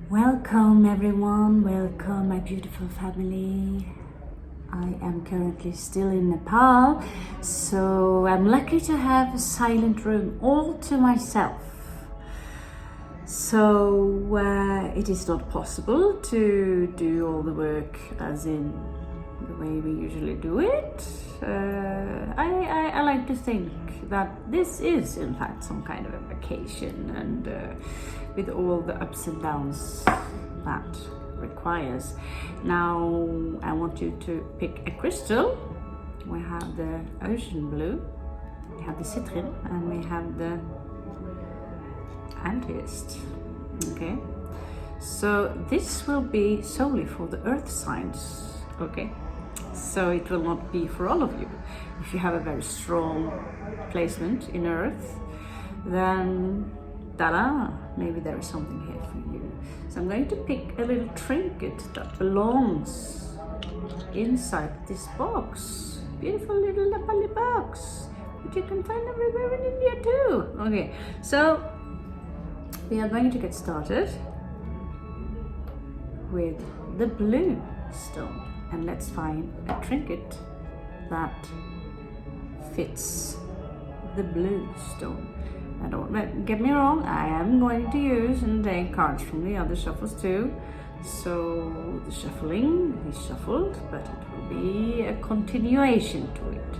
Welcome everyone, welcome my beautiful family. I am currently still in Nepal, so I'm lucky to have a silent room all to myself. So it is not possible to do all the work as in the way we usually do it. I like to think that this is in fact some kind of a vacation, and with all the ups and downs that requires. Now I want you to pick a crystal. We have the ocean blue, we have the citron, and we have the amethyst. Okay, so this will be solely for the earth signs. Okay, so it will not be for all of you. If you have a very strong placement in earth, then ta-da, maybe there is something here for you. So I'm going to pick a little trinket that belongs inside this box. Beautiful little Nepali box, which you can find everywhere in India too. Okay, so we are going to get started with the blue stone, and let's find a trinket that fits the blue stone. Now don't get me wrong, I am going to use and take cards from the other shuffles too. So the shuffling is shuffled, but it will be a continuation to it.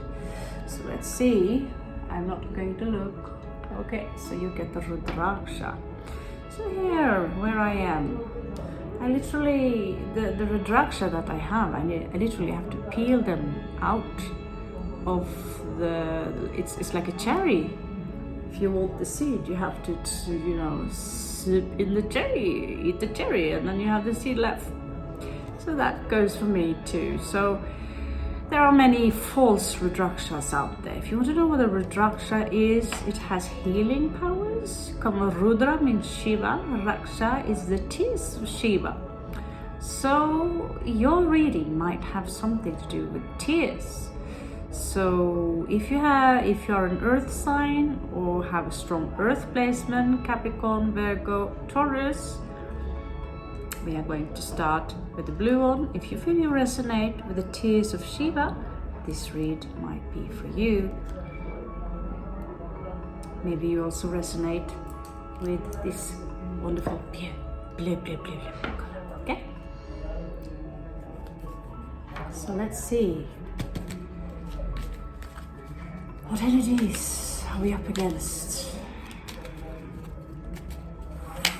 So let's see. I'm not going to look. Okay, so you get the Rudraksha. So here, where I am, I literally, the Rudraksha that I have, I literally have to peel them out of the, it's like a cherry. If you want the seed, you have to sip in the cherry, eat the cherry, and then you have the seed left. So that goes for me too. So there are many false Rudrakshas out there. If you want to know what a Rudraksha is, it has healing powers. Kama Rudra means Shiva, Raksha is the tears of Shiva. So your reading might have something to do with tears. So if you are an earth sign or have a strong earth placement, Capricorn, Virgo, Taurus, we are going to start with the blue one. If you feel you resonate with the tears of Shiva, this read might be for you. Maybe you also resonate with this wonderful blue color, okay? So let's see. What energies are we up against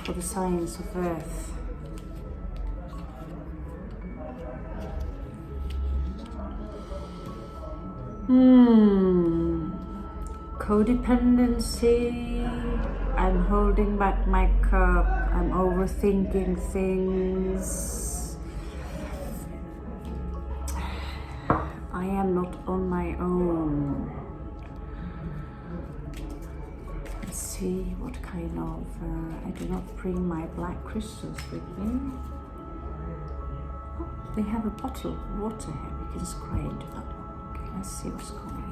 for the signs of Earth? Codependency. I'm holding back my cup. I'm overthinking things. I am not on my own. Let's see what kind of, I do not bring my black crystals with me. Oh, they have a bottle of water here, we can scry into that one. Okay, let's see what's going on.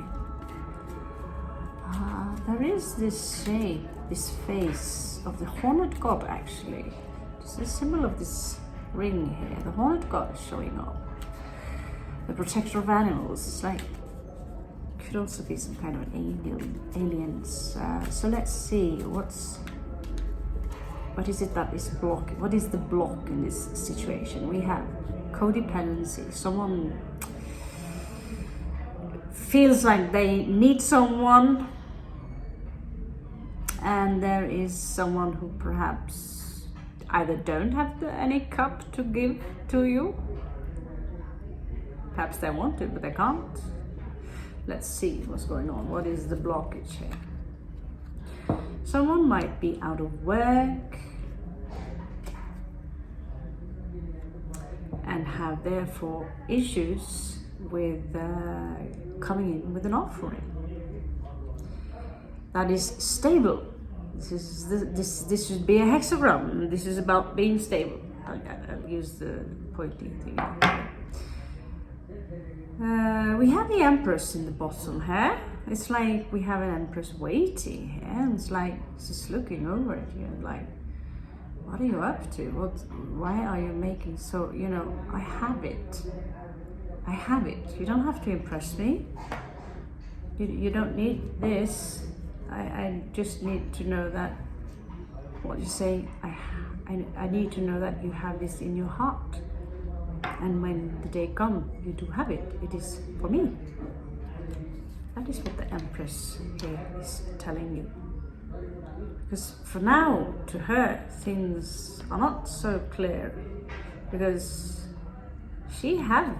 There is this shape, this face of the horned god actually. This is a symbol of this ring here. The horned god is showing up. The protector of animals. It's like, could also be some kind of aliens. So let's see, what is it that is blocking? What is the block in this situation? We have codependency. Someone feels like they need someone, and there is someone who perhaps either don't have any cup to give to you. Perhaps they want to, but they can't. Let's see what's going on. What is the blockage here? Someone might be out of work and have therefore issues with coming in with an offering that is stable. This should be a hexagram. This is about being stable. I'll use the pointy thing. We have the Empress in the bottom here. It's like we have an Empress waiting here, and it's like she's looking over at you, like what are you up to? Why are you making so, you know, I have it. I have it. You don't have to impress me. You don't need this. I just need to know that what you're saying, I need to know that you have this in your heart. And when the day comes, you do have it. It is for me. That is what the Empress here is telling you. Because for now, to her, things are not so clear. Because she had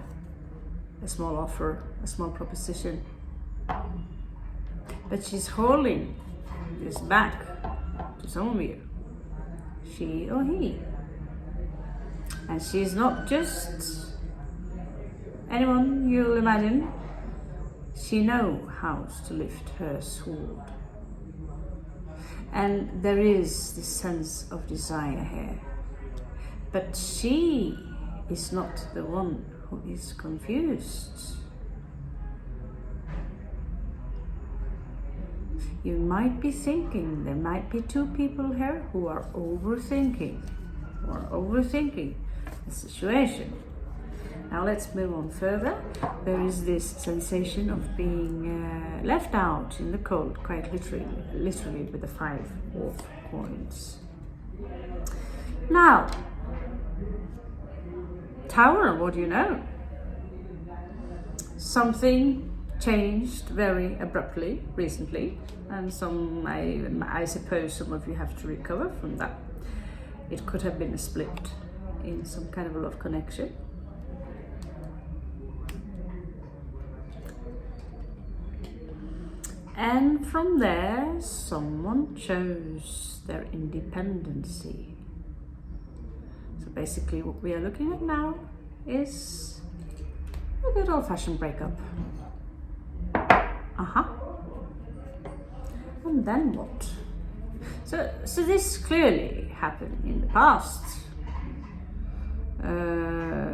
a small offer, a small proposition. But she's holding this back to some of you. She or he. And she's not just anyone you'll imagine. She knows how to lift her sword. And there is this sense of desire here. But she is not the one who is confused. You might be thinking, there might be two people here who are overthinking the situation. Now let's move on further. There is this sensation of being left out in the cold, quite literally with the 5 of coins. Now, Tower, what do you know? Something changed very abruptly recently, and I suppose some of you have to recover from that. It could have been a split in some kind of a love connection. And from there, someone chose their independency. So basically what we are looking at now is a good old-fashioned breakup. And then what? So this clearly happened in the past.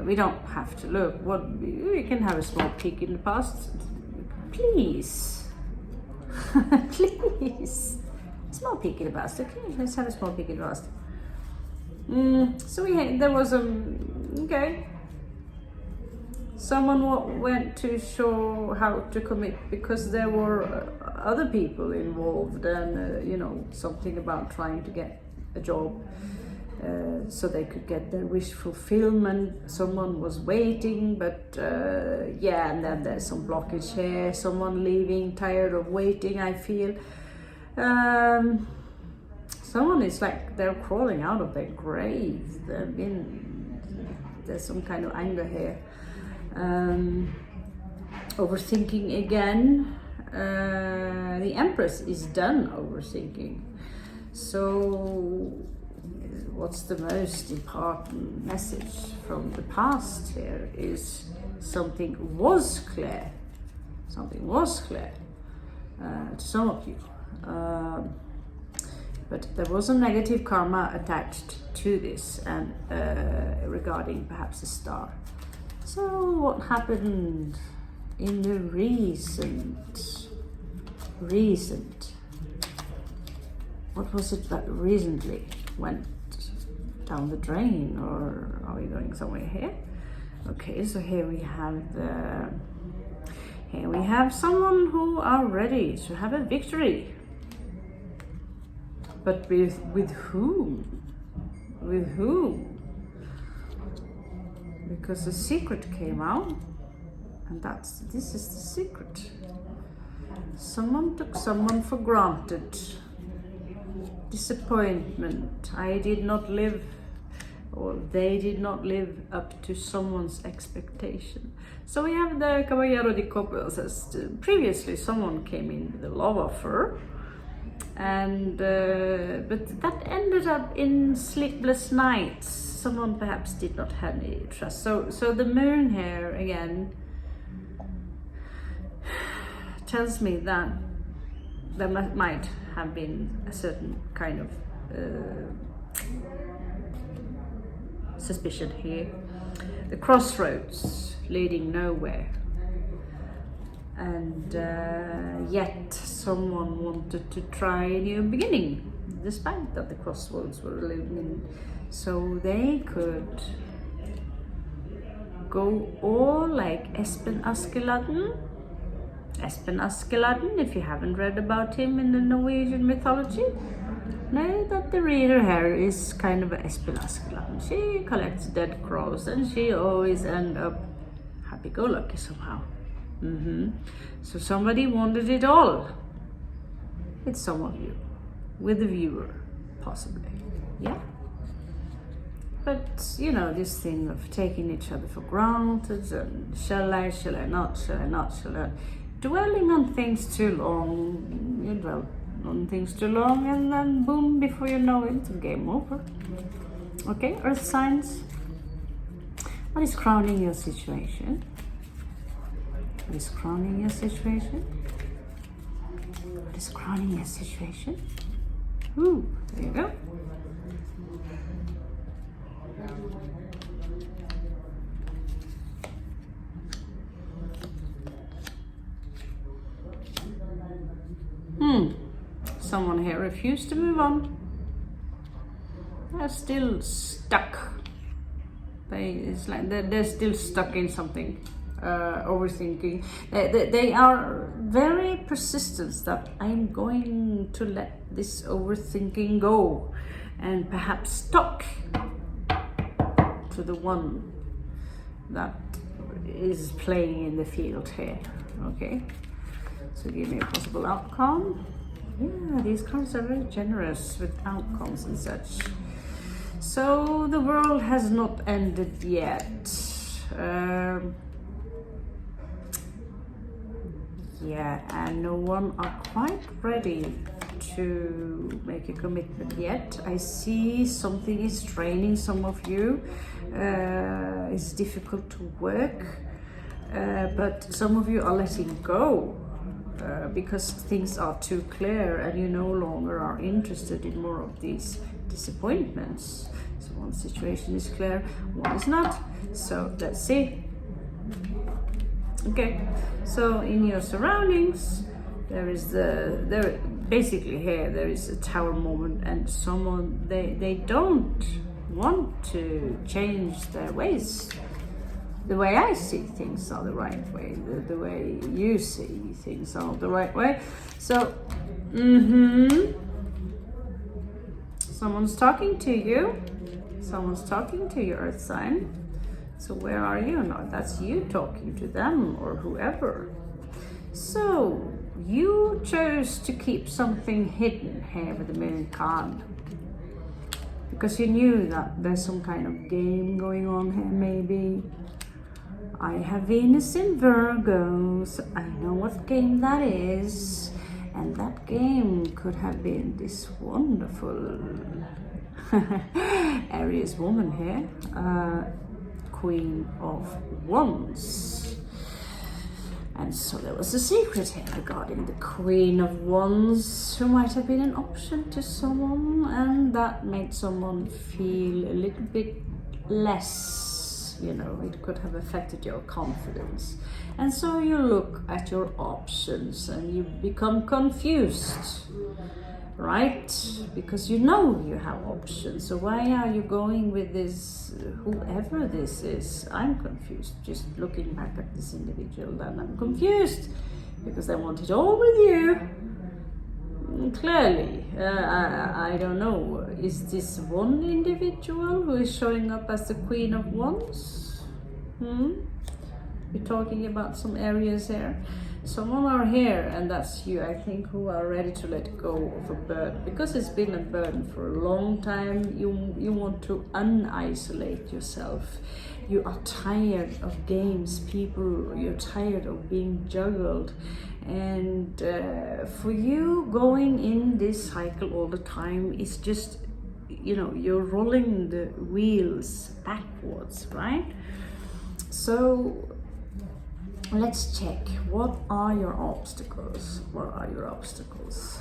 We don't have to look. We can have a small peek in the past. Please. Please. Small peek in the past. Okay, let's have a small peek in the past. So there was okay. Someone went to show how to commit because there were other people involved, and you know, something about trying to get a job so they could get their wish fulfillment. Someone was waiting, but yeah, and then there's some blockage here. Someone leaving, tired of waiting, I feel. Someone is like they're crawling out of their grave. There's some kind of anger here. Overthinking again. The Empress is done overthinking. So what's the most important message from the past here is something was clear to some of you, but there was a negative karma attached to this, and regarding perhaps the star. So what happened in the recent, what was it that recently went down the drain, or are we going somewhere here? Okay, so here we have someone who are ready to have a victory. But with whom? With whom? Because the secret came out, and this is the secret. Someone took someone for granted. Disappointment. I did not live, or they did not live up to someone's expectation. So we have the Caballero de Copas. As previously someone came in with a love offer, and but that ended up in sleepless nights. Someone perhaps did not have any trust. So the moon here again tells me that there might have been a certain kind of suspicion here. The crossroads leading nowhere. And yet someone wanted to try a new beginning despite that the crossroads were living in. So they could go all like Espen Askeladden. Espen Askeladden, if you haven't read about him in the Norwegian mythology, know that the reader here is kind of Espen Askeladden. She collects dead crows and she always ends up happy-go-lucky somehow. So somebody wanted it all. It's some of you, with the viewer, possibly. Yeah. But, you know, this thing of taking each other for granted and shall I not, dwelling on things too long, you dwell on things too long and then boom, before you know it, it's game over. Okay, earth signs. What is crowning your situation? What is crowning your situation? What is crowning your situation? Ooh, there you go. Someone here refused to move on. They're still stuck. It's like they're still stuck in something, overthinking. They are very persistent that I'm going to let this overthinking go and perhaps stuck to the one that is playing in the field here. Okay, so give me a possible outcome. Yeah, these cards are very generous with outcomes and such. So the world has not ended yet. Yeah, and no one are quite ready to make a commitment yet. I see something is straining some of you. It's difficult to work, but some of you are letting go. Because things are too clear and you no longer are interested in more of these disappointments. So one situation is clear, one is not. So let's see. Okay, so in your surroundings, basically here there is a tower moment and someone, they don't want to change their ways. The way I see things are the right way. The way you see things are the right way. So, someone's talking to you. Someone's talking to your earth sign. So where are you now? That's you talking to them or whoever. So you chose to keep something hidden here with the Moon card. Because you knew that there's some kind of game going on here maybe. I have Venus in Virgo, so I know what game that is. And that game could have been this wonderful Aries woman here, Queen of Wands. And so there was a secret here regarding the Queen of Wands, who might have been an option to someone, and that made someone feel a little bit less. You know, it could have affected your confidence. And so you look at your options and you become confused, right? Because you know you have options. So why are you going with this, whoever this is? I'm confused. Just looking back at this individual, then I'm confused because I want it all with you. Clearly, I don't know, is this one individual who is showing up as the Queen of Wands? We're talking about some areas here. Someone are here, and that's you, I think, who are ready to let go of a burden. Because it's been a burden for a long time, you want to unisolate yourself. You are tired of games, people, you're tired of being juggled. And for you, going in this cycle all the time is just, you know, you're rolling the wheels backwards, right? So let's check. What are your obstacles? What are your obstacles?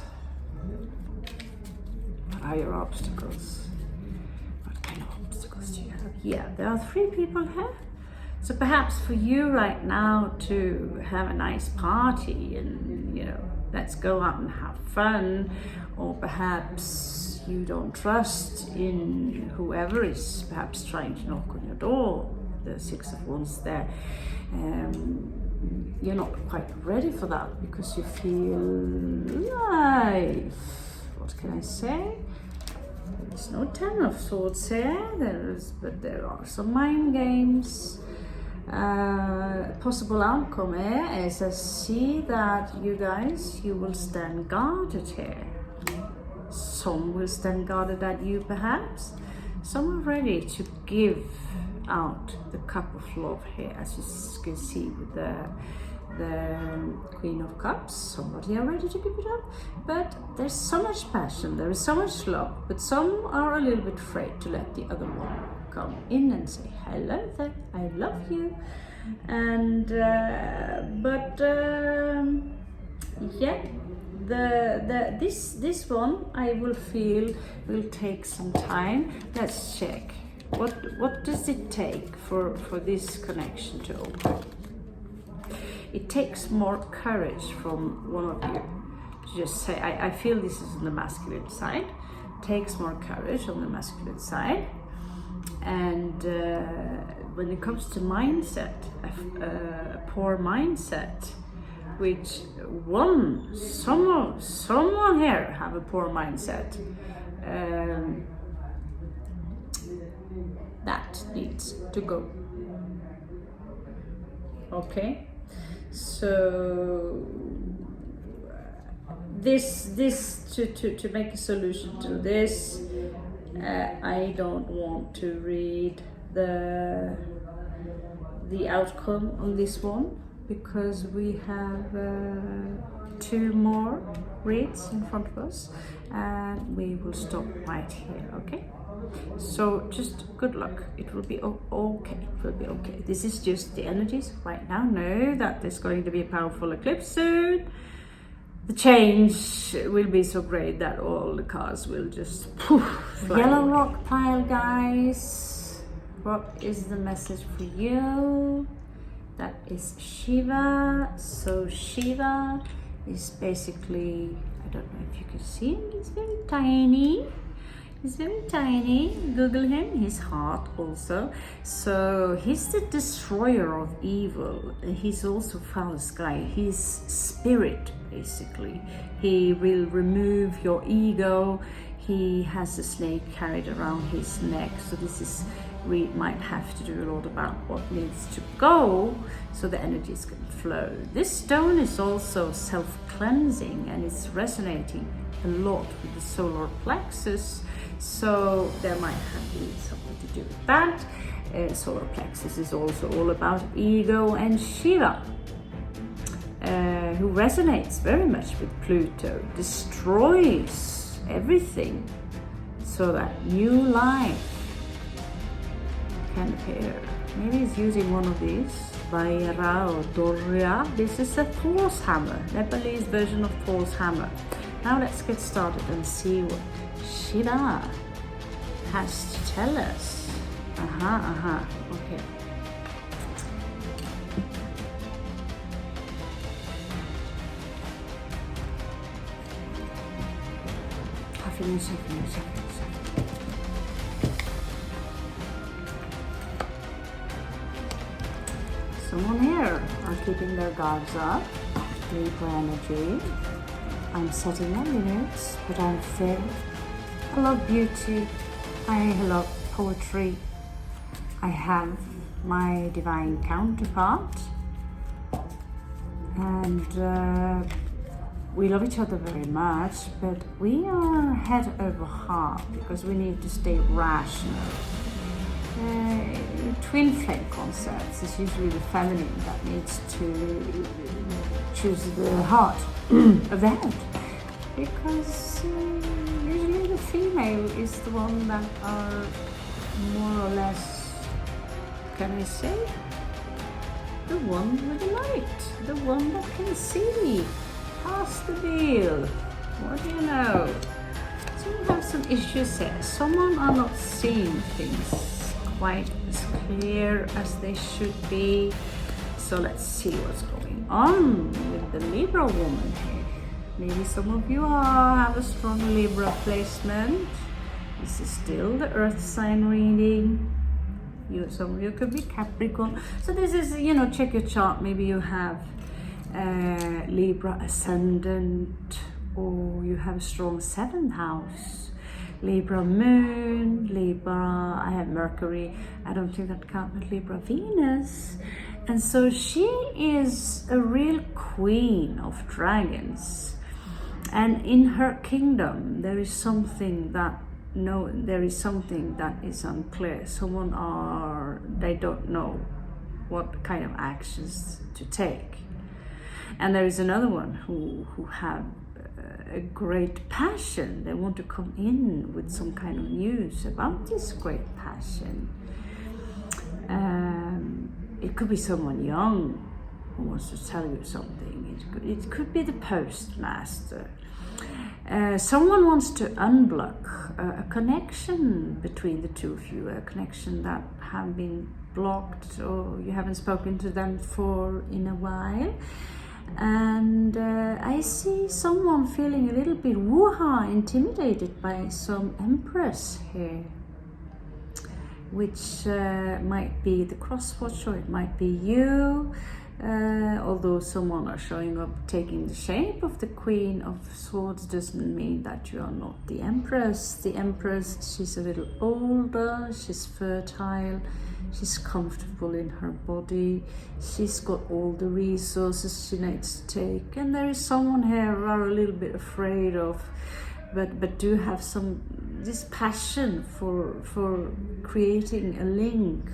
What are your obstacles? What kind of obstacles do you have? Yeah, there are 3 people here. So perhaps for you right now to have a nice party and, you know, let's go out and have fun. Or perhaps you don't trust in whoever is perhaps trying to knock on your door, the Six of Wands there. You're not quite ready for that because you feel like, what can I say? There's no Ten of Swords here, but there are some mind games. Possible outcome here is I see that you guys, you will stand guarded here. Some will stand guarded at you perhaps. Some are ready to give out the cup of love here, as you can see with the Queen of Cups. Somebody are ready to give it up, but there's so much passion, there is so much love, but some are a little bit afraid to let the other one come in and say hello there, I love you. And yeah, this one I will feel will take some time. Let's check what does it take for this connection to open. It takes more courage from one of you to just say, I feel this is on the masculine side. It takes more courage on the masculine side. And when it comes to mindset, a poor mindset, which someone here have a poor mindset, that needs to go. Okay, so this to make a solution to this, I don't want to read the outcome on this one because we have 2 more reads in front of us, and we will stop right here. Okay, so just good luck. It will be okay. It will be okay. This is just the energies right now. Know that there's going to be a powerful eclipse soon. The change will be so great that all the cards will just poof, fly Yellow away. Rock pile, guys. What is the message for you? That is Shiva. So Shiva is basically, I don't know if you can see him, he's very tiny. He's very tiny. Google him, his heart also. So he's the destroyer of evil. He's also Father Sky. He's spirit, basically. He will remove your ego. He has a snake carried around his neck. So this is, we might have to do a lot about what needs to go so the energies can flow. This stone is also self-cleansing and it's resonating a lot with the solar plexus. So there might have been something to do with that. Solar plexus is also all about ego, and Shiva, who resonates very much with Pluto, destroys everything so that new life can appear. Maybe he's using one of these. Vaira or Doria. This is a Thor's hammer, Nepalese version of Thor's hammer. Now let's get started and see what Shiva has to tell us. Okay. A second. Someone here are keeping their guards up. Libra energy. I'm setting my limits, but I'm fair. I love beauty. I love poetry. I have my divine counterpart. And we love each other very much, but we are head over heart because we need to stay rational. Twin flame concepts is usually the feminine that needs to choose the heart of the head, because usually the female is the one that are more or less, can I say, the one with the light, the one that can see past the veil. What do you know? So we have some issues here. Someone are not seeing things quite as clear as they should be. So let's see what's going on with the Libra woman here. Maybe some of you have a strong Libra placement. This is still the earth sign reading. Some of you could be Capricorn. So this is, check your chart. Maybe you have Libra ascendant, or you have a strong 7th house. Libra moon, Libra, I have Mercury. I don't think that counts with Libra Venus. And so she is a real queen of dragons. And in her kingdom, there is something that is unclear. They don't know what kind of actions to take. And there is another one who have a great passion. They want to come in with some kind of news about this great passion. It could be someone young who wants to tell you something. It could be the postmaster. Someone wants to unblock a connection between the two of you, a connection that have been blocked, or you haven't spoken to them in a while. And I see someone feeling a little bit intimidated by some empress here, which might be the crosswatch, or it might be you. Although someone are showing up taking the shape of the Queen of Swords, doesn't mean that you are not the Empress. The Empress, she's a little older, she's fertile, she's comfortable in her body, she's got all the resources she needs to take. And there is someone here who are a little bit afraid of, but do have this passion for creating a link.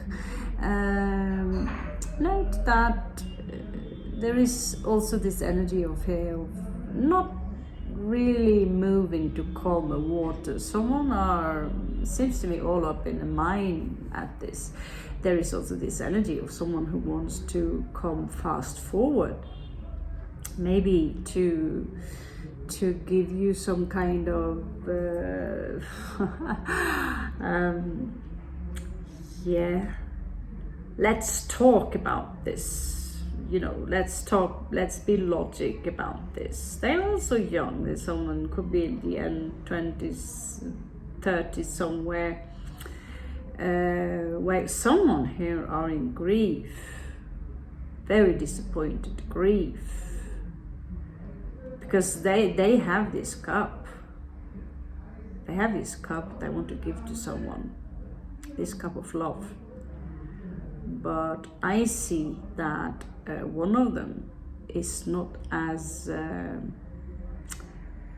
Note that there is also this energy of not really moving to calmer water. Someone seems to be all up in the mind at this. There is also this energy of someone who wants to come fast forward, maybe to give you some kind of let's talk about this. Let's be logic about this. They're also young. There's someone could be in the end 20s, 30s somewhere, where someone here are in grief, very disappointed grief, because they have this cup. They have this cup they want to give to someone, this cup of love. But I see that one of them is not as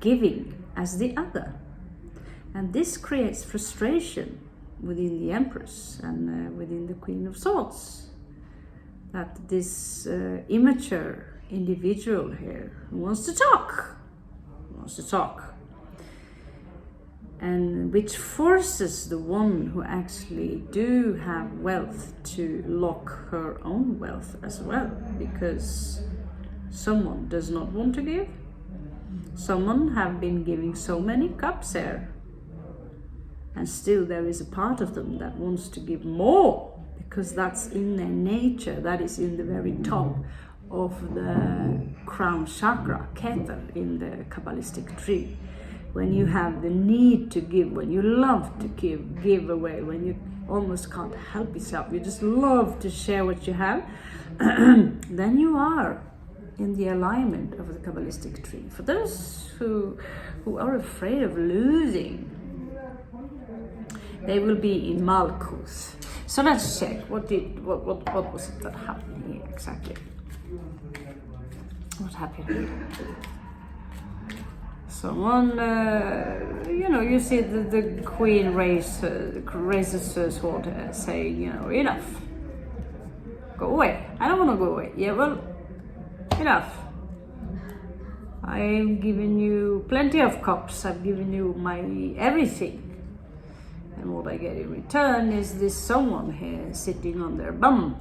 giving as the other. And this creates frustration within the Empress and within the Queen of Swords. That this immature individual here who wants to talk, and which forces the one who actually do have wealth to lock her own wealth as well, because someone does not want to give. Someone have been giving so many cups here, and still there is a part of them that wants to give more, because that's in their nature. That is in the very top of the crown chakra, Keter, in the Kabbalistic tree. When you have the need to give, when you love to give away, when you almost can't help yourself, you just love to share what you have, then you are in the alignment of the Kabbalistic tree. For those who are afraid of losing, they will be in Malkuth. So let's check what was it that happened here exactly? What happened? Someone, you see the Queen raises her sword, saying, enough. Go away. I don't want to go away. Yeah, well, enough. I've given you plenty of cups. I've given you my everything. And what I get in return is this someone here sitting on their bum.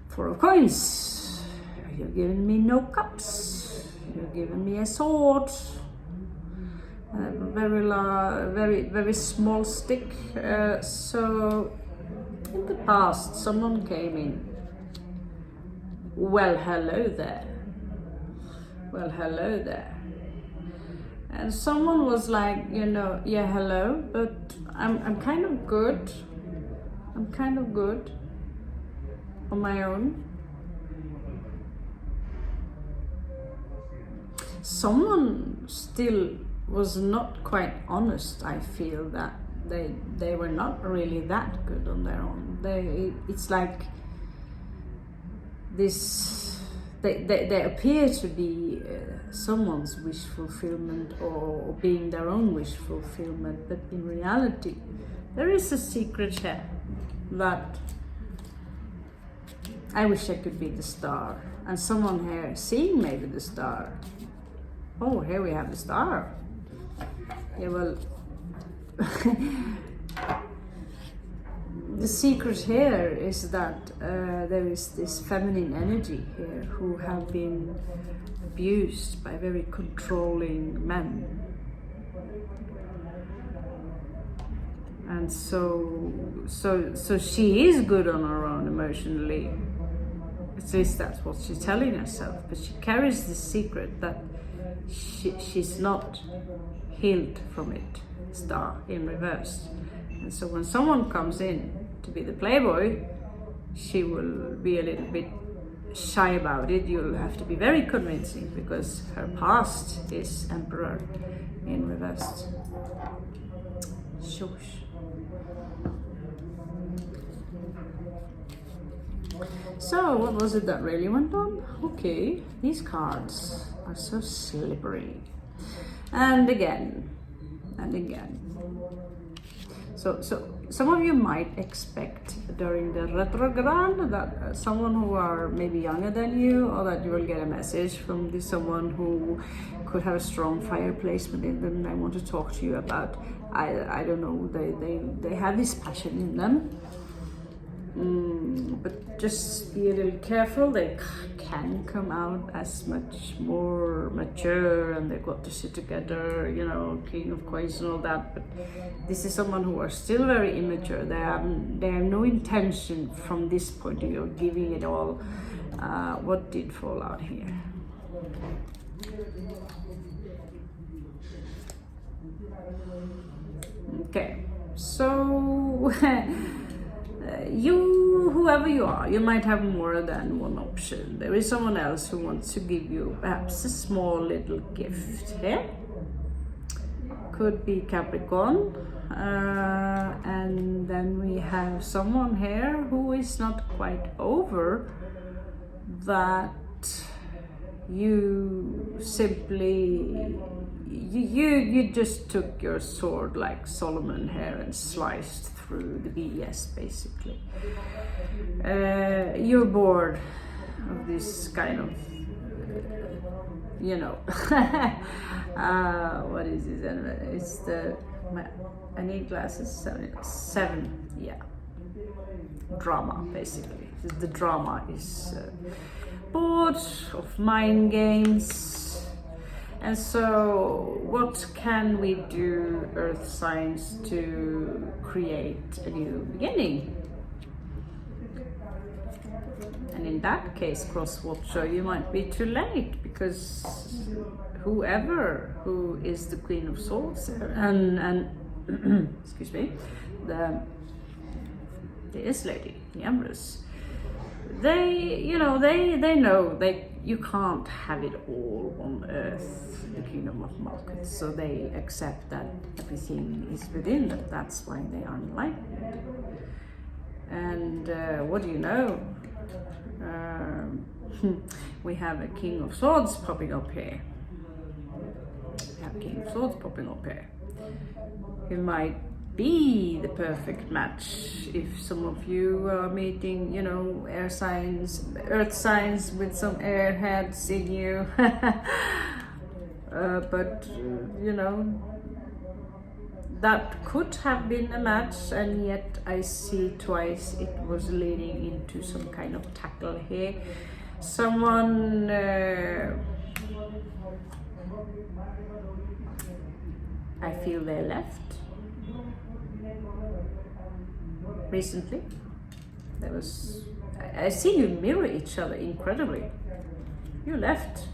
4 of coins. You're giving me no cups. You're giving me a sword. A very small stick. So in the past, someone came in well, hello there. Well, hello there. And someone was like, you know, yeah, hello, but I'm kind of good. I'm kind of good on my own. Someone still was not quite honest. I feel that they were not really that good on their own. It's like this. They appear to be someone's wish fulfillment or being their own wish fulfillment, but in reality, there is a secret here that I wish I could be the star, and someone here seeing maybe the star. Oh, here we have the star. Yeah, well, the secret here is that there is this feminine energy here who have been abused by very controlling men. And so she is good on her own emotionally. At least that's what she's telling herself. But she carries this secret that she's not healed from it, star in reverse. And so when someone comes in to be the playboy, she will be a little bit shy about it. You'll have to be very convincing because her past is Emperor in reverse. Shush. So what was it that really went on? Okay, these cards are so slippery. And again, and again. So some of you might expect during the retrograde that someone who are maybe younger than you, or that you will get a message from this someone who could have a strong fire placement in them. They want to talk to you about, I don't know, they have this passion in them. But just be a little careful. They can come out as much more mature, and they've got to sit together, you know, King of Coins and all that. But this is someone who are still very immature. They have no intention from this point of view of giving it all. What did fall out here? Okay, so whoever you are, you might have more than one option. There is someone else who wants to give you perhaps a small little gift here. Could be Capricorn. And then we have someone here who is not quite over that you simply you just took your sword like Solomon here and sliced through the BS basically. You're bored of this kind of you know what is this anyway? It's I need glasses. Seven, yeah, drama basically. The drama is bored of mind games. And so what can we do, earth signs, to create a new beginning? And in that case, cross-watcher, you might be too late, because whoever who is the Queen of Swords and excuse me, the Ace Lady, the Empress, they know you can't have it all on earth, the kingdom of Malkuth, so they accept that everything is within them. That's why they are enlightened. And what do you know? We have a King of Swords popping up here. We have King of Swords popping up here. It might be the perfect match if some of you are meeting, you know, air signs, earth signs with some airheads in you. But you know, that could have been a match, and yet I see twice it was leading into some kind of tackle here. Someone I feel they left recently. There was I see you mirror each other incredibly. You left.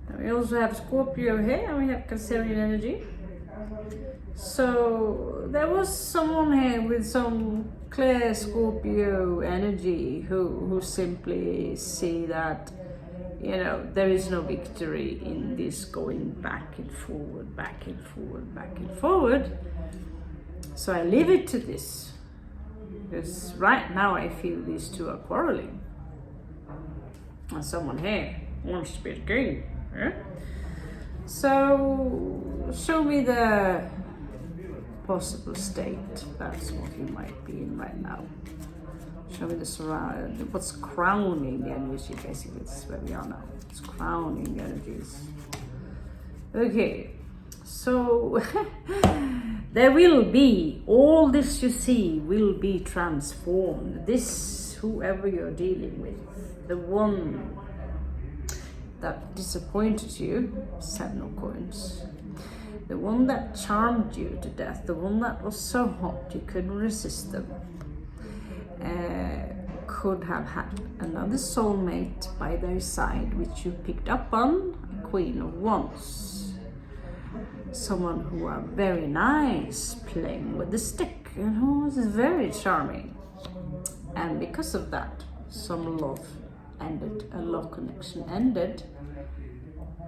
And we also have Scorpio here, and we have Cancerian energy. So there was someone here with some clear Scorpio energy who simply see that, you know, there is no victory in this going back and forward, back and forward, back and forward. So I leave it to this, because right now I feel these two are quarreling. And someone here wants to be the king. Yeah? So show me the possible state. That's what you might be in right now. Show me the surround. What's crowning the energy? Basically, this is where we are now. It's crowning the energies. Okay, so there will be all this you see will be transformed. This, whoever you're dealing with, the one that disappointed you, 7 of coins. The one that charmed you to death, the one that was so hot you couldn't resist them, could have had another soulmate by their side, which you picked up on, Queen of Wands. Someone who are very nice, playing with the stick, and who is very charming. And because of that, some love ended, a love connection ended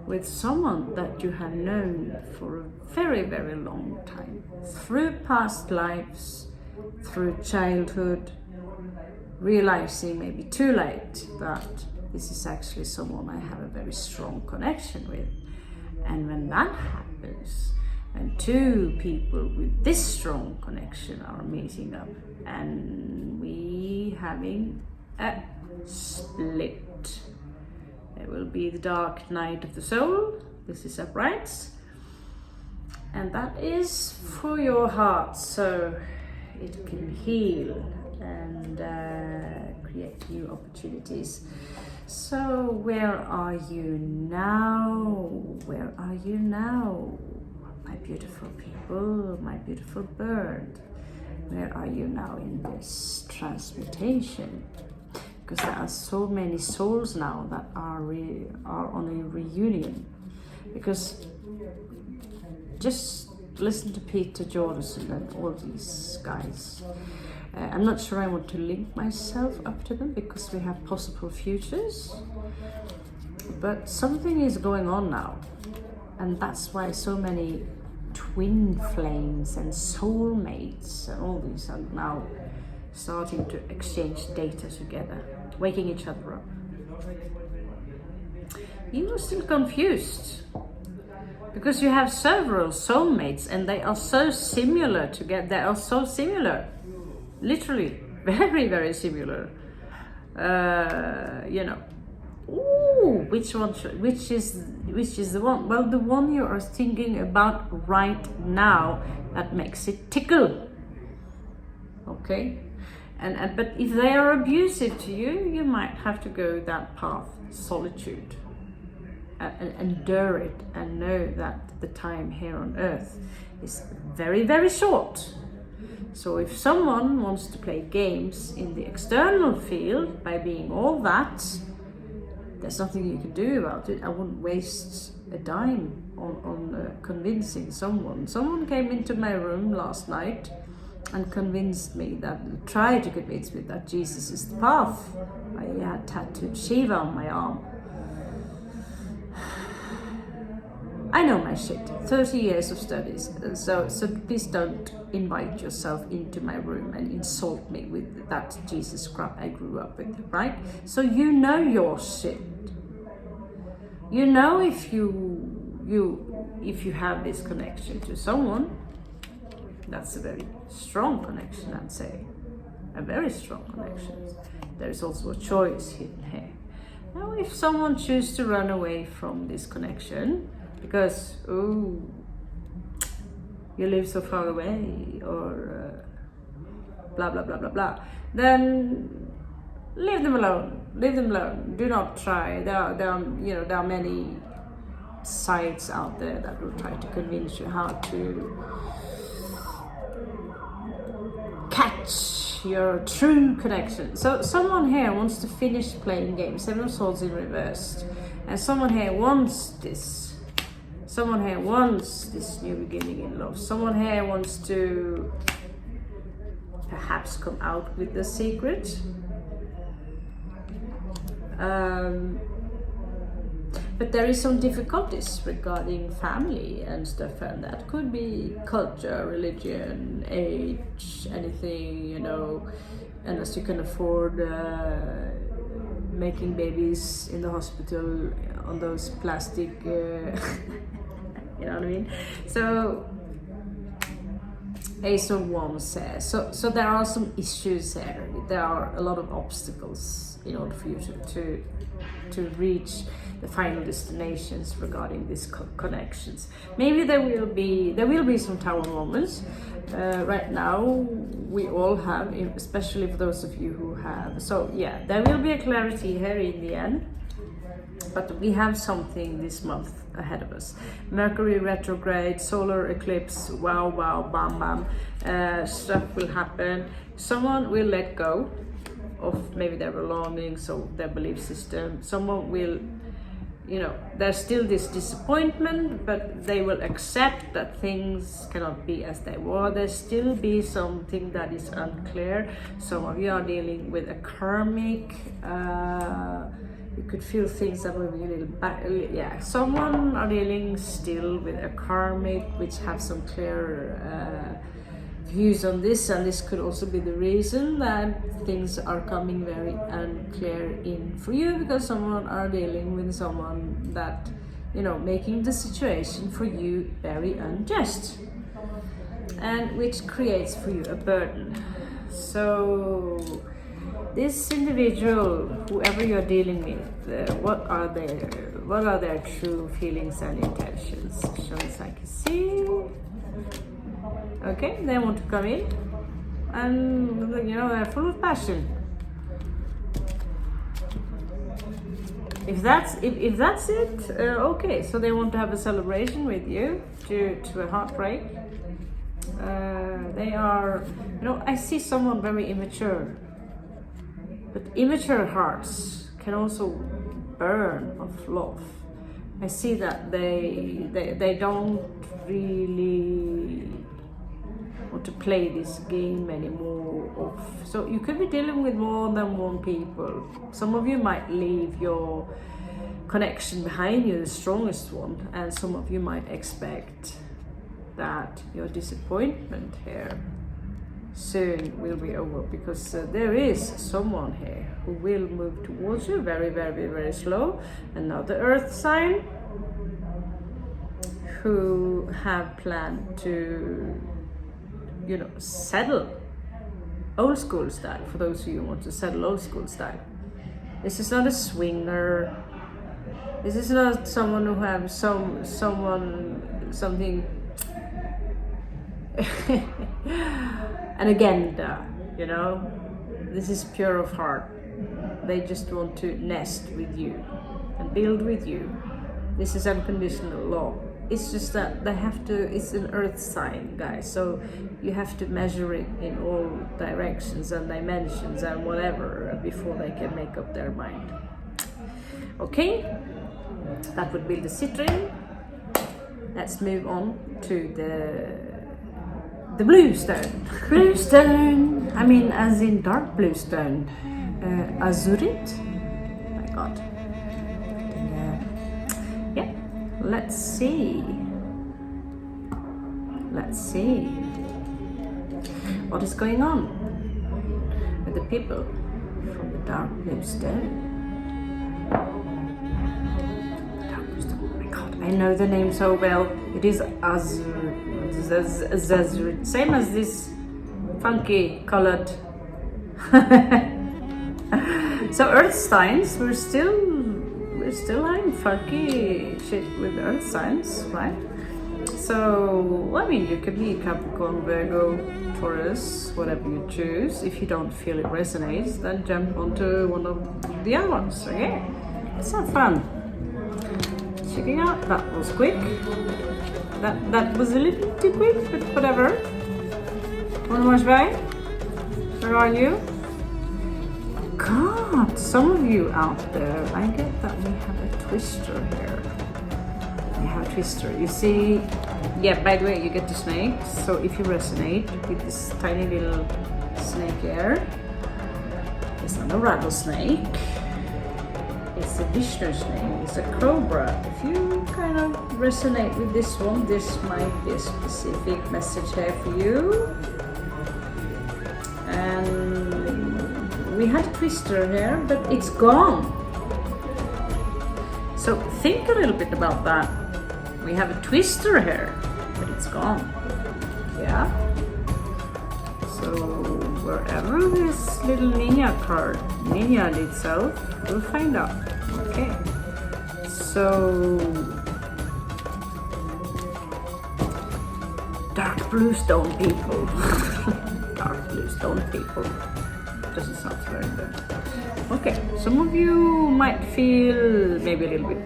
with someone that you have known for a very, very long time, through past lives, through childhood, realizing maybe too late that this is actually someone I have a very strong connection with. And when that happens, and two people with this strong connection are meeting up, and we having a split. It will be the dark night of the soul. This is uprights. And that is for your heart, so it can heal and create new opportunities. So where are you now? Where are you now? My beautiful people, my beautiful bird. Where are you now in this transmutation? Because there are so many souls now that are on a reunion. Because just listen to Peter Jordison and all these guys. I'm not sure I want to link myself up to them because we have possible futures. But something is going on now. And that's why so many twin flames and soulmates and all these are now starting to exchange data together, waking each other up. You are still confused because you have several soulmates and they are so similar together. They are so similar, literally very, very similar. You know, ooh, which is the one? Well, the one you are thinking about right now that makes it tickle. Okay. But if they are abusive to you, you might have to go that path, solitude, and endure it, and know that the time here on earth is very, very short. So if someone wants to play games in the external field by being all that, there's nothing you can do about it. I wouldn't waste a dime on convincing someone. Someone came into my room last night and convinced me tried to convince me that Jesus is the path. I had tattooed Shiva on my arm. I know my shit, 30 years of studies, so please don't invite yourself into my room and insult me with that Jesus crap I grew up with, right? So you know your shit. You know if you have this connection to someone, that's a very strong connection, I'd say. A very strong connection. There is also a choice hidden here. Now, if someone chooses to run away from this connection because, oh, you live so far away, or blah, blah, blah, blah, blah, then leave them alone. Leave them alone. Do not try. There are many sites out there that will try to convince you how to catch reach your true connection. So someone here wants to finish playing games, 7 of Swords in reversed, and someone here wants this. Someone here wants this new beginning in love. Someone here wants to perhaps come out with the secret. But there is some difficulties regarding family and stuff, and that could be culture, religion, age, anything, you know, unless you can afford making babies in the hospital on those plastic, you know what I mean? So, Ace of Wands here. So there are some issues here. There are a lot of obstacles in order for you to reach the final destinations regarding these connections. Maybe there will be some tower moments. Right now we all have, especially for those of you who have. So yeah, there will be a clarity here in the end. But we have something this month ahead of us. Mercury retrograde, solar eclipse, wow, bam, bam. Stuff will happen. Someone will let go of maybe their belongings or their belief system. Someone will, you know, there's still this disappointment, but they will accept that things cannot be as they were. There's still be something that is unclear. Some of you are dealing with a karmic, you could feel things that will be a little back. Yeah, someone are dealing still with a karmic, which have some clear views on this, and this could also be the reason that things are coming very unclear in for you, because someone are dealing with someone that, you know, making the situation for you very unjust, and which creates for you a burden. So this individual, whoever you're dealing with, what are their true feelings and intentions? Show me so I can see. Okay, they want to come in, and you know, they're full of passion. If that's it, okay. So they want to have a celebration with you due to a heartbreak. They are, you know, I see someone very immature. But immature hearts can also burn of love. I see that they don't really want to play this game anymore. So you could be dealing with more than one people. Some of you might leave your connection behind you, the strongest one, and some of you might expect that your disappointment here soon will be over, because there is someone here who will move towards you very, very, very slow. Another earth sign who have planned to, you know, settle old school style. For those of you who want to settle old school style, this is not a swinger. This is not someone who have something an agenda, you know. This is pure of heart. They just want to nest with you and build with you. This is unconditional love. It's just that they have to, it's an earth sign, guys, so you have to measure it in all directions and dimensions and whatever before they can make up their mind. Okay, that would be the citron. Let's move on to the blue stone. Blue stone, I mean as in dark blue stone. Azurit. My God. Yeah. Let's see. What is going on with the people from the dark blue stone? Oh my God, I know the name so well. It is Azurit. Same as this funky colored. So earth signs, we're still having funky shit with earth signs, right? So, I mean, you could be Capricorn, Virgo, Taurus, whatever you choose. If you don't feel it resonates, then jump onto one of the other ones, okay? Let's have fun. Checking out, that was quick. That was a little too quick, but whatever. One more try. Where are you? God, some of you out there, I get that we have a twister here. We have a twister. You see, yeah, by the way, you get the snakes. So if you resonate with this tiny little snake here, it's not a rattlesnake. It's a Vishnu snake. It's a cobra. If you kind of resonate with this one, this might be a specific message here for you. And we had a twister here, but it's gone. So think a little bit about that. We have a twister here, but it's gone. Yeah. So wherever this little ninja card, ninja itself, we'll find out. Okay. So dark blue stone people. Dark blue stone people. Doesn't sound very good. Okay, some of you might feel maybe a little bit.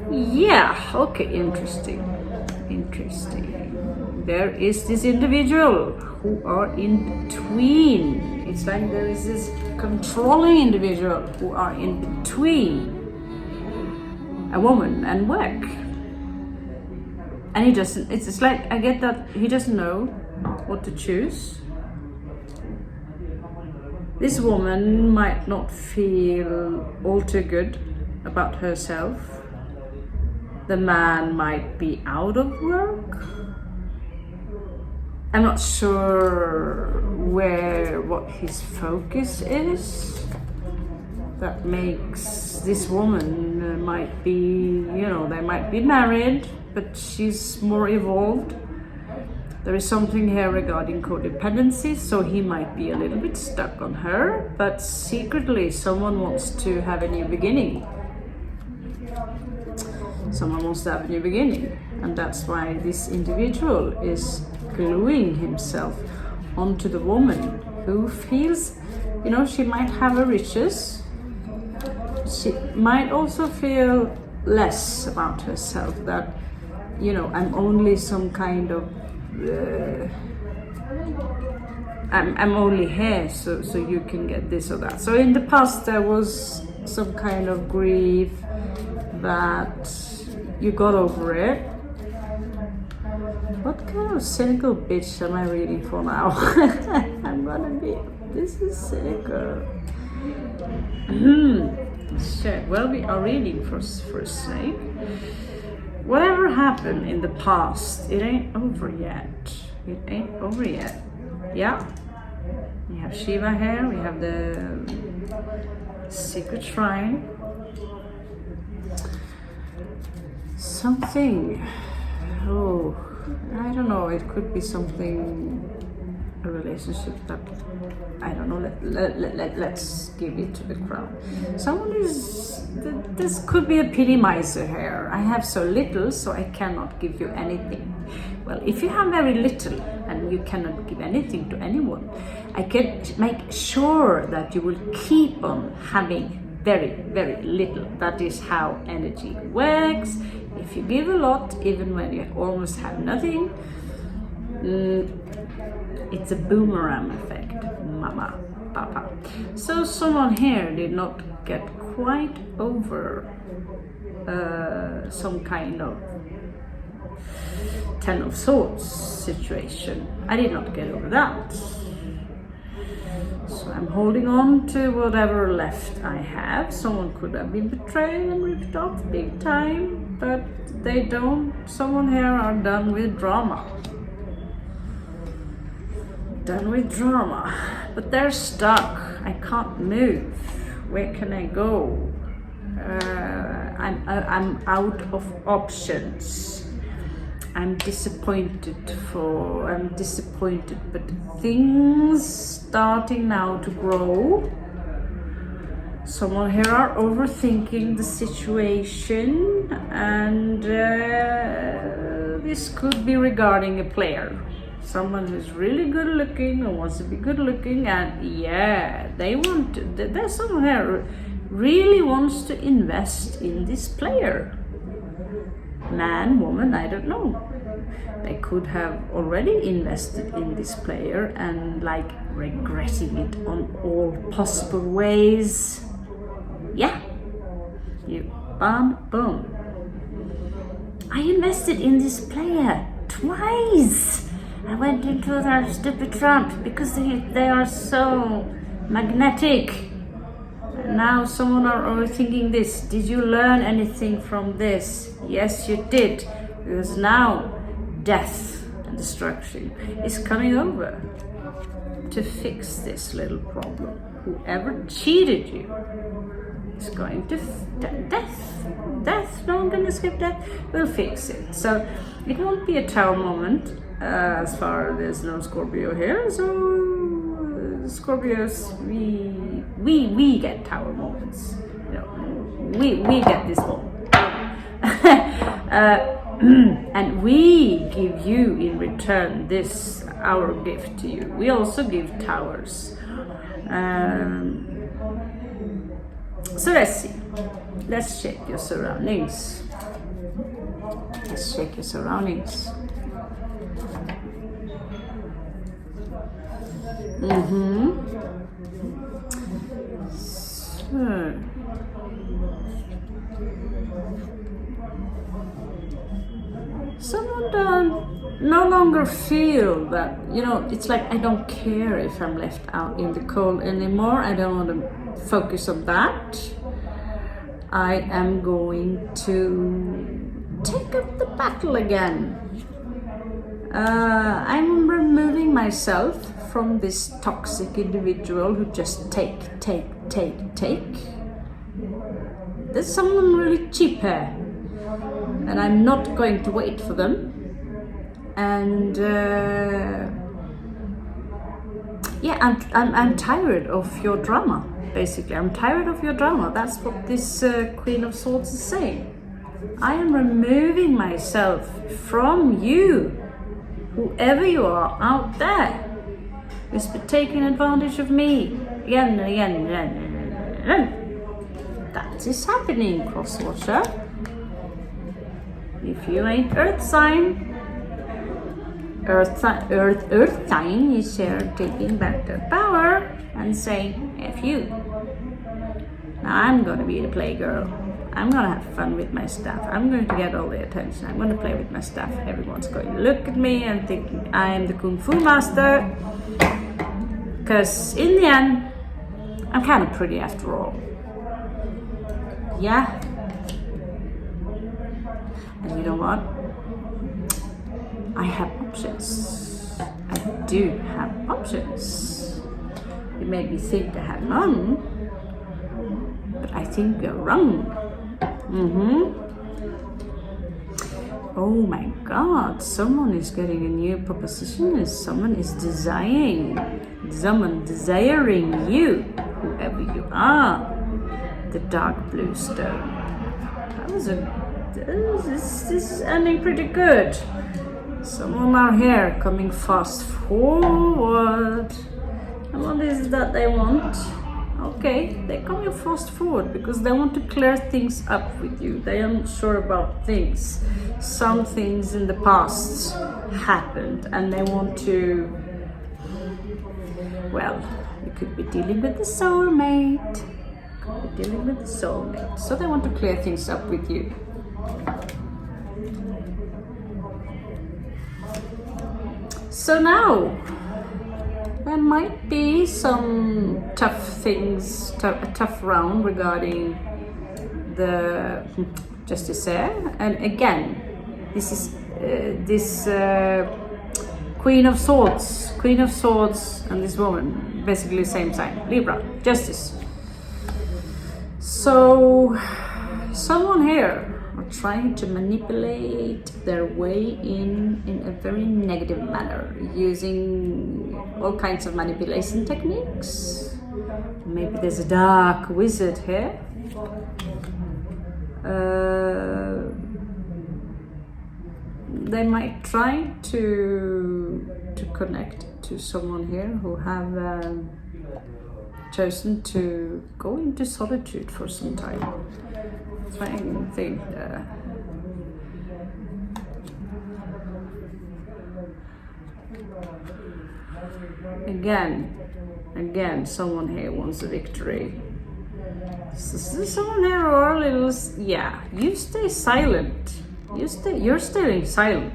Yeah, okay, interesting. There is this individual who are in between. It's like there is this controlling individual who are in between a woman and work. And he doesn't, it's like, I get that he doesn't know what to choose. This woman might not feel all too good about herself. The man might be out of work. I'm not sure what his focus is. That makes this woman might be, you know, they might be married, but she's more evolved. There is something here regarding codependency, so he might be a little bit stuck on her, but secretly someone wants to have a new beginning. Someone wants to have a new beginning, and that's why this individual is gluing himself onto the woman who feels, you know, she might have her riches. She might also feel less about herself, that, you know, I'm only some kind of I'm only here so you can get this or that. So in the past there was some kind of grief that you got over it. What kind of cynical bitch am I reading for now? I'm gonna be, this is cynical. Shit, well, we are reading for a snake. Whatever happened in the past, it ain't over yet. It ain't over yet. Yeah. We have Shiva here, we have the secret shrine. Something, oh, I don't know, it could be something, a relationship that, I don't know, let's give it to the crown. Someone is, this could be a pity miser here. I have so little, so I cannot give you anything. Well, if you have very little and you cannot give anything to anyone, I can make sure that you will keep on having very, very little. That is how energy works. If you give a lot, even when you almost have nothing, it's a boomerang effect, mama, papa. So someone here did not get quite over some kind of 10 of Swords situation. I did not get over that. So I'm holding on to whatever left I have. Someone could have been betrayed and ripped off big time, but they don't. Someone here are done with drama. Done with drama. But they're stuck. I can't move. Where can I go? I'm out of options. I'm disappointed, but things starting now to grow. Someone here are overthinking the situation, and this could be regarding a player. Someone who's really good looking or wants to be good looking, and yeah, there's someone here who really wants to invest in this player. Man, woman, I don't know. They could have already invested in this player and like regretting it on all possible ways. Yeah, you bam, boom. I invested in this player twice. I went into that stupid trap because they are so magnetic. Now someone are thinking this. Did you learn anything from this? Yes, you did. Because now death and destruction is coming over to fix this little problem. Whoever cheated you is going to death. No, I'm gonna skip that. We'll fix it. So it won't be a tower moment as far as there's no Scorpio here. So Scorpios, we get tower moments. You know, we get this one. And we give you in return this, our gift to you. We also give towers. So let's see. Let's check your surroundings. Let's check your surroundings. So someone don't no longer feel that, you know, it's like, I don't care if I'm left out in the cold anymore. I don't want to focus on that. I am going to take up the battle again. I'm removing myself from this toxic individual who just take. There's someone really cheap here, and I'm not going to wait for them. And yeah, I'm tired of your drama. Basically, I'm tired of your drama. That's what this Queen of Swords is saying. I am removing myself from you, whoever you are out there, who's been taking advantage of me again and again and again. That is happening, Crosswatcher. If you ain't Earth sign, Earth sign is here taking back their power and saying, F you. Now I'm gonna be the playgirl. I'm gonna have fun with my stuff. I'm going to get all the attention. I'm gonna play with my stuff. Everyone's going to look at me and think I am the Kung Fu master. Because in the end, I'm kind of pretty after all. Yeah. And you know what? I have options. I do have options. You made me think I had none, but I think you're wrong. Oh my God, someone is getting a new proposition. Someone is desiring you, whoever you are. The dark blue stone. That was this is ending pretty good. Someone out here coming fast forward. And what is it that they want? Okay, they're coming fast forward because they want to clear things up with you. They are not sure about things. Some things in the past happened and they want to, well, you could be dealing with the soulmate. So they want to clear things up with you. So now, there might be some tough things, a tough round regarding the Justice here. And again, this is Queen of Swords, and this woman, basically same sign, Libra, Justice. So someone here are trying to manipulate their way in a very negative manner, using all kinds of manipulation techniques. Maybe there's a dark wizard here. They might try to connect to someone here who have chosen to go into solitude for some time. Trying to think. Again, someone here wants a victory. Someone here are a little, yeah, you stay silent. You're staying silent.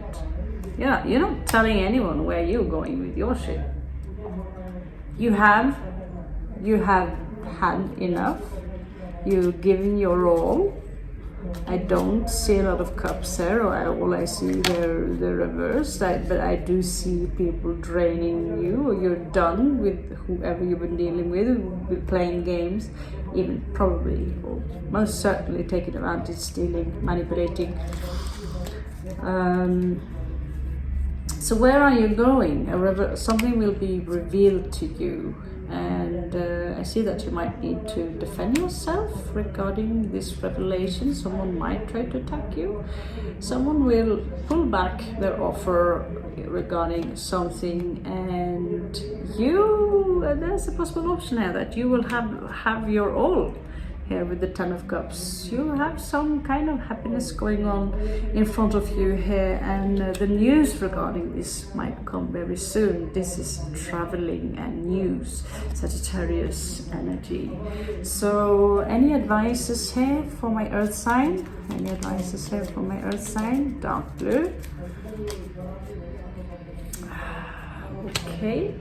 Yeah, you're not telling anyone where you're going with your shit. You have had enough. You've given your all. I don't see a lot of cups here, or all I see the reverse. But I do see people draining you, or you're done with whoever you've been dealing with playing games, even probably or most certainly taking advantage, stealing, manipulating. So where are you going? Something will be revealed to you, and I see that you might need to defend yourself regarding this revelation. Someone might try to attack you. Someone will pull back their offer regarding something, and there's a possible option here that you will have your all. Here with the Ten of Cups, you have some kind of happiness going on in front of you here, and the news regarding this might come very soon. This is traveling and news, Sagittarius energy. So any advices here for my earth sign? Any advices here for my earth sign? Dark blue. Okay.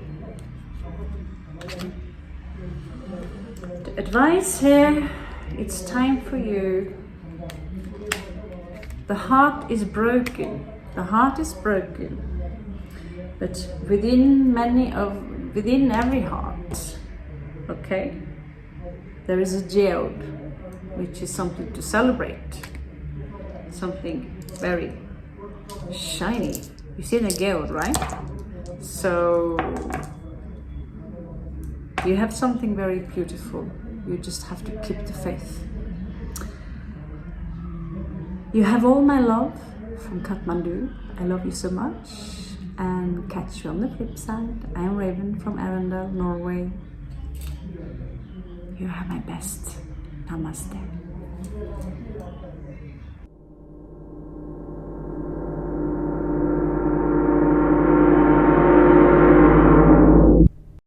Advice here, it's time for you. The heart is broken. The heart is broken. But within every heart, okay, there is a geode, which is something to celebrate. Something very shiny. You see the geode, right? So you have something very beautiful. You just have to keep the faith. You have all my love from Kathmandu. I love you so much, and catch you on the flip side. I am Raven from Arendal, Norway. You are my best. Namaste.